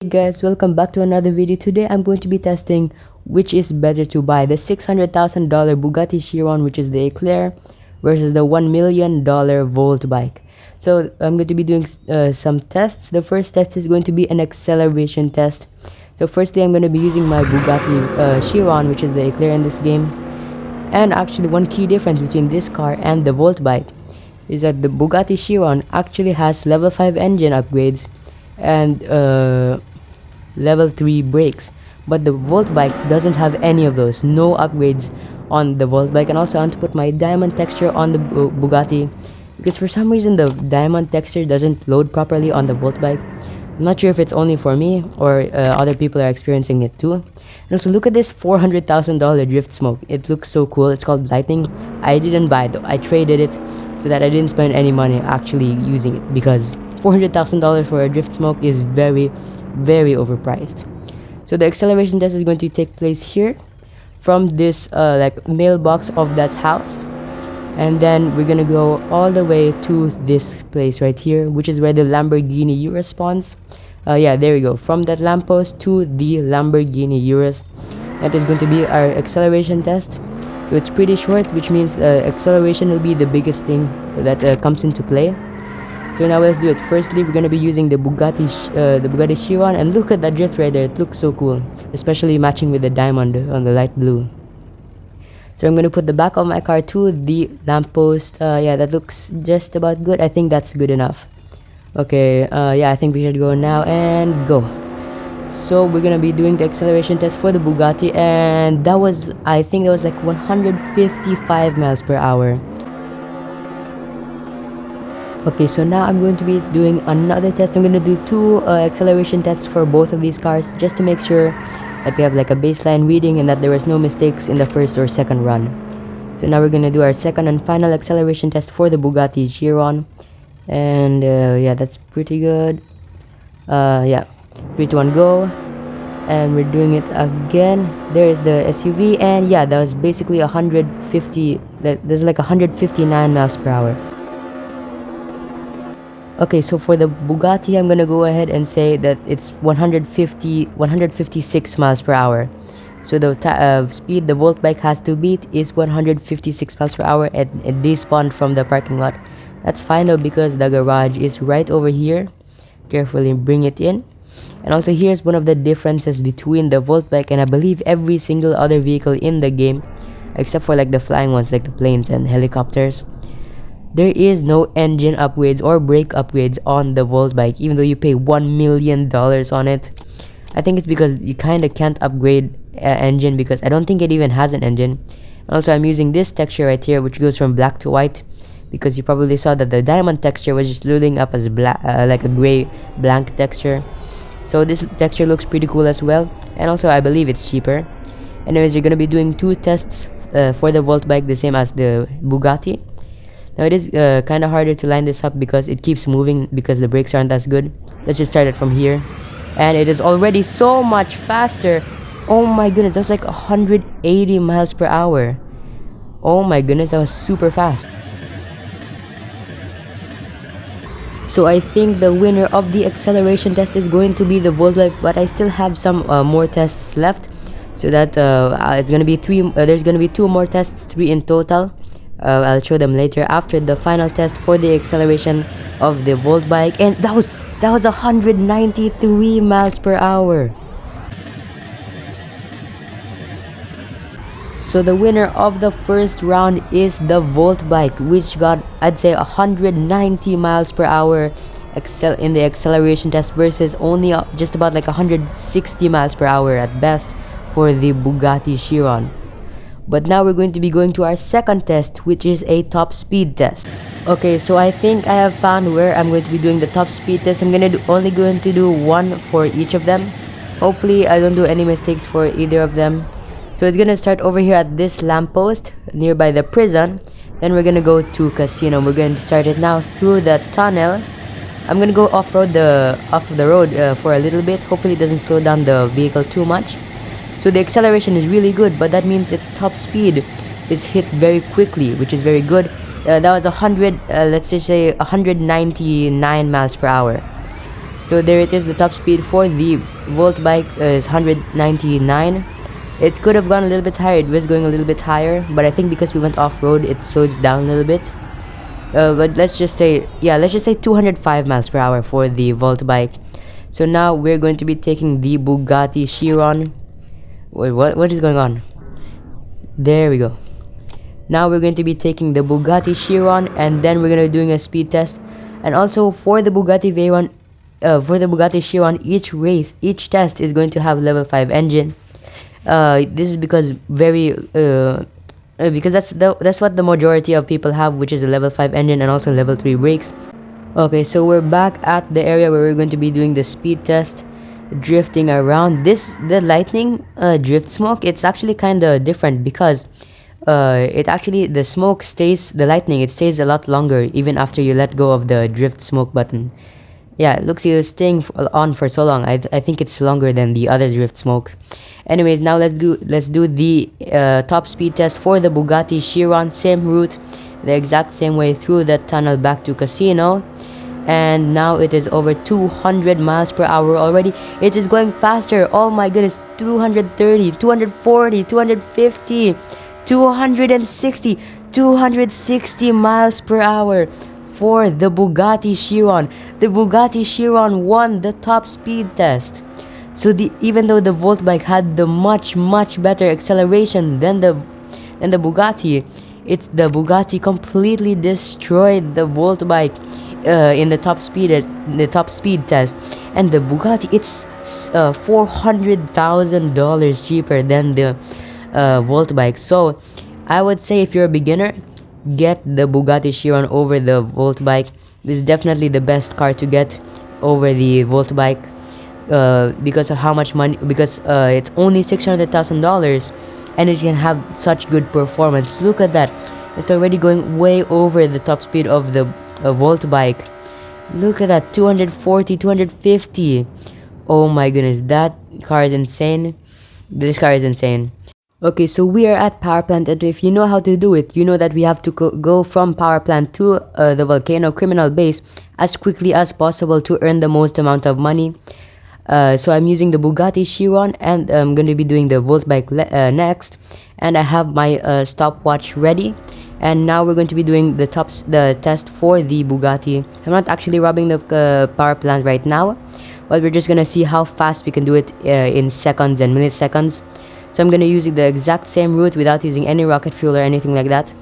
Hey guys, welcome back to another video. Today I'm going to be testing which is better to buy, the $600,000 Bugatti Chiron, which is the Eclair, versus the $1 million Volt bike. So I'm going to be doing some tests. The first test is going to be an acceleration test. So firstly, I'm going to be using my Bugatti Chiron, which is the Eclair in this game. And actually, one key difference between this car and the Volt bike is that the Bugatti Chiron actually has level 5 engine upgrades and level 3 brakes, but the Volt bike doesn't have any of those. No upgrades on the Volt bike. And also I want to put my diamond texture on the Bugatti, because for some reason the diamond texture doesn't load properly on the Volt bike. I'm not sure if it's only for me or other people are experiencing it too. And also look at this $400,000 drift smoke. It looks so cool. It's called Lightning. I didn't buy it though. I traded it so that I didn't spend any money actually using it, because $400,000 for a drift smoke is very overpriced. So the acceleration test is going to take place here from this like mailbox of that house, and then we're gonna go all the way to this place right here, which is where the Lamborghini Urus spawns. Yeah, there we go, from that lamppost to the Lamborghini Urus. That is going to be our acceleration test. So it's pretty short, which means acceleration will be the biggest thing that comes into play. So now let's do it. Firstly, we're going to be using the Bugatti Chiron, and look at that drift right there. It looks so cool, especially matching with the diamond on the light blue. So I'm going to put the back of my car to the lamppost. Yeah, that looks just about good. I think that's good enough. Okay, yeah, I think we should go now and go. So we're going to be doing the acceleration test for the Bugatti, and that was, I think that was like 155 miles per hour. Okay, so now I'm going to be doing another test. I'm going to do two acceleration tests for both of these cars, just to make sure that we have like a baseline reading and that there was no mistakes in the first or second run. So now we're going to do our second and final acceleration test for the Bugatti Chiron. And yeah, that's pretty good. Yeah, 3, 2, 1, go. And we're doing it again. There is the SUV, and yeah, that was basically 150, there's like 159 miles per hour. Okay, so for the Bugatti, I'm gonna go ahead and say that it's 156 miles per hour. So the speed the Volt bike has to beat is 156 miles per hour, and it despawned from the parking lot. That's fine though, because the garage is right over here. Carefully bring it in. And also here's one of the differences between the Volt bike and I believe every single other vehicle in the game, except for like the flying ones like the planes and helicopters. There is no engine upgrades or brake upgrades on the Volt bike, even though you pay $1 million on it. I think it's because you kind of can't upgrade engine, because I don't think it even has an engine. And also I'm using this texture right here, which goes from black to white, because you probably saw that the diamond texture was just loading up as black, like a gray blank texture. So this texture looks pretty cool as well, and also I believe it's cheaper. Anyways, you're gonna be doing two tests for the Volt bike, the same as the Bugatti. Now it is kind of harder to line this up because it keeps moving because the brakes aren't as good. Let's just start it from here. And it is already so much faster. Oh my goodness, that's like 180 miles per hour. Oh my goodness, that was super fast. So I think the winner of the acceleration test is going to be the Volt bike, but I still have some more tests left. So that it's gonna be there's gonna be 2 more tests, 3 in total. I'll show them later after the final test for the acceleration of the Volt bike, and that was 193 miles per hour. So the winner of the first round is the Volt bike, which got, I'd say, 190 miles per hour in the acceleration test, versus only just about like 160 miles per hour at best for the Bugatti Chiron. But now we're going to be going to our second test, which is a top speed test. Okay, so I think I have found where I'm going to be doing the top speed test. I'm only going to do one for each of them. Hopefully I don't do any mistakes for either of them. So it's gonna start over here at this lamppost nearby the prison. Then we're gonna go to casino. We're going to start it now through the tunnel. I'm gonna go off the road for a little bit. Hopefully it doesn't slow down the vehicle too much. So the acceleration is really good, but that means its top speed is hit very quickly, which is very good. That was let's just say 199 miles per hour. So there it is. The top speed for the Volt bike is 199. It could have gone a little bit higher. It was going a little bit higher, but I think because we went off-road, it slowed down a little bit. But let's just say 205 miles per hour for the Volt bike. So now we're going to be taking the Bugatti Chiron. Wait, what is going on? There we go. Now we're going to be taking the Bugatti Chiron, and then we're going to be doing a speed test. And also for the Bugatti Veyron, for the Bugatti Chiron, each test is going to have level 5 engine. This is because because that's what the majority of people have, which is a level 5 engine and also level 3 brakes. Okay, so we're back at the area where we're going to be doing the speed test, drifting around. The lightning drift smoke, it's actually kind of different because the smoke stays, the lightning, it stays a lot longer even after you let go of the drift smoke button. Yeah, it looks like it's staying on for so long. I think it's longer than the other drift smoke. Anyways, now let's do the top speed test for the Bugatti Chiron. Same route, the exact same way through that tunnel back to casino. And now it is over 200 miles per hour already. It is going faster. Oh my goodness. 230, 240, 250, 260, 260 miles per hour for the Bugatti Chiron. The Bugatti Chiron won the top speed test. So even though the Volt bike had the much better acceleration than the Bugatti, the Bugatti completely destroyed the Volt bike in the top speed test. And the Bugatti, it's $400,000 cheaper than the Volt bike. So I would say if you're a beginner, get the Bugatti Chiron over the Volt bike. This is definitely the best car to get over the Volt bike because of how much money, because it's only $600,000 and it can have such good performance. Look at that, it's already going way over the top speed of the Volt bike. Look at that, 240, 250. Oh my goodness, that car is insane. This car is insane. Okay, so we are at power plant, and if you know how to do it, you know that we have to go from power plant to the volcano criminal base as quickly as possible to earn the most amount of money. So I'm using the Bugatti Chiron, and I'm going to be doing the Volt bike next, and I have my stopwatch ready. And now we're going to be doing the test for the Bugatti. I'm not actually robbing the power plant right now, but we're just gonna see how fast we can do it in seconds and milliseconds. So I'm gonna use the exact same route without using any rocket fuel or anything like that.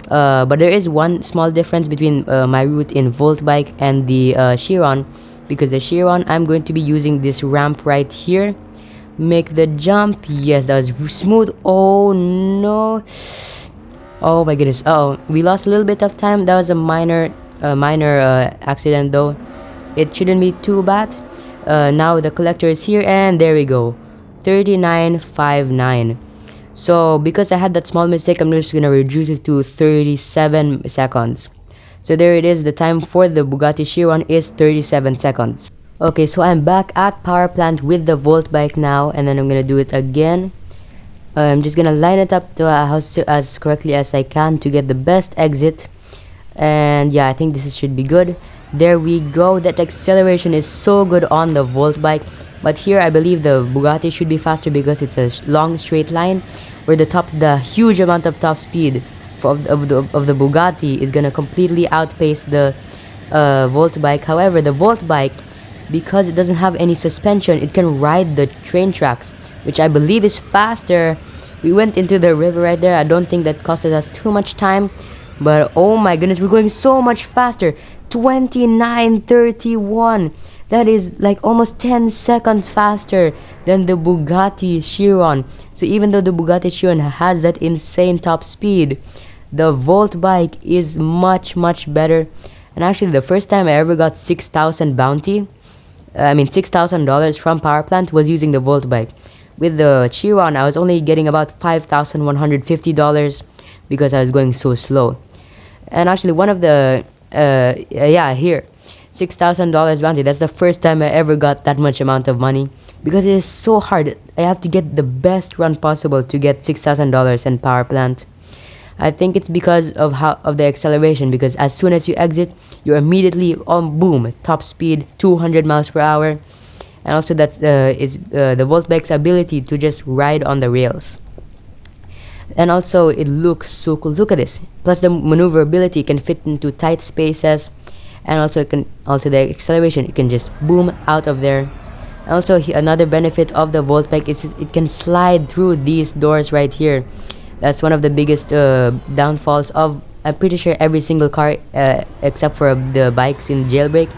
But there is one small difference between my route in Volt bike and the Chiron, because the Chiron, I'm going to be using this ramp right here. Make the jump. Yes, that was smooth. Oh no. Oh my goodness. Oh, we lost a little bit of time. That was a minor accident though. It shouldn't be too bad. Now the collector is here, and there we go. 39.59. So because I had that small mistake, I'm just gonna reduce it to 37 seconds. So there it is. The time for the Bugatti Chiron is 37 seconds. Okay, so I'm back at power plant with the Volt bike now, and then I'm gonna do it again. I'm just gonna line it up to as correctly as I can to get the best exit. And yeah, I think this should be good. There we go. That acceleration is so good on the Volt bike, but here I believe the Bugatti should be faster because it's a long straight line, where the huge amount of top speed of the Bugatti is gonna completely outpace the Volt bike. However, the Volt bike, because it doesn't have any suspension, it can ride the train tracks, which I believe is faster. We went into the river right there. I don't think that costed us too much time, but oh my goodness, we're going so much faster. 29.31. That is like almost 10 seconds faster than the Bugatti Chiron. So even though the Bugatti Chiron has that insane top speed, the Volt bike is much better. And actually, the first time I ever got 6,000 bounty, $6,000 from power plant was using the Volt bike. With the Chiron, I was only getting about $5,150 because I was going so slow. And actually, one of the here, $6,000 bounty. That's the first time I ever got that much amount of money, because it is so hard. I have to get the best run possible to get $6,000 in power plant. I think it's because of the acceleration, because as soon as you exit, you're immediately on boom, top speed 200 miles per hour. And also that's the Volt bike's ability to just ride on the rails. And also it looks so cool. Look at this. Plus the maneuverability can fit into tight spaces, and also the acceleration, it can just boom out of there. And also another benefit of the Volt bike is it can slide through these doors right here. That's one of the biggest downfalls of, I'm pretty sure, every single car except for the bikes in jailbreak,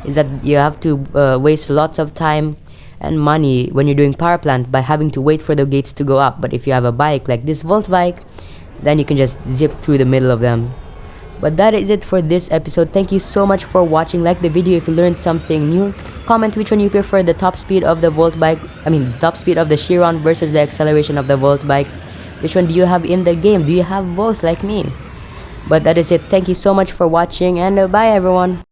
is that you have to waste lots of time and money when you're doing power plant by having to wait for the gates to go up. But if you have a bike like this Volt bike, then you can just zip through the middle of them. But that is it for this episode. Thank you so much for watching. Like the video if you learned something new. Comment which one you prefer, the top speed of the Volt bike, top speed of the Chiron versus the acceleration of the Volt bike. Which one do you have in the game? Do you have both like me? But that is it. Thank you so much for watching, and bye everyone.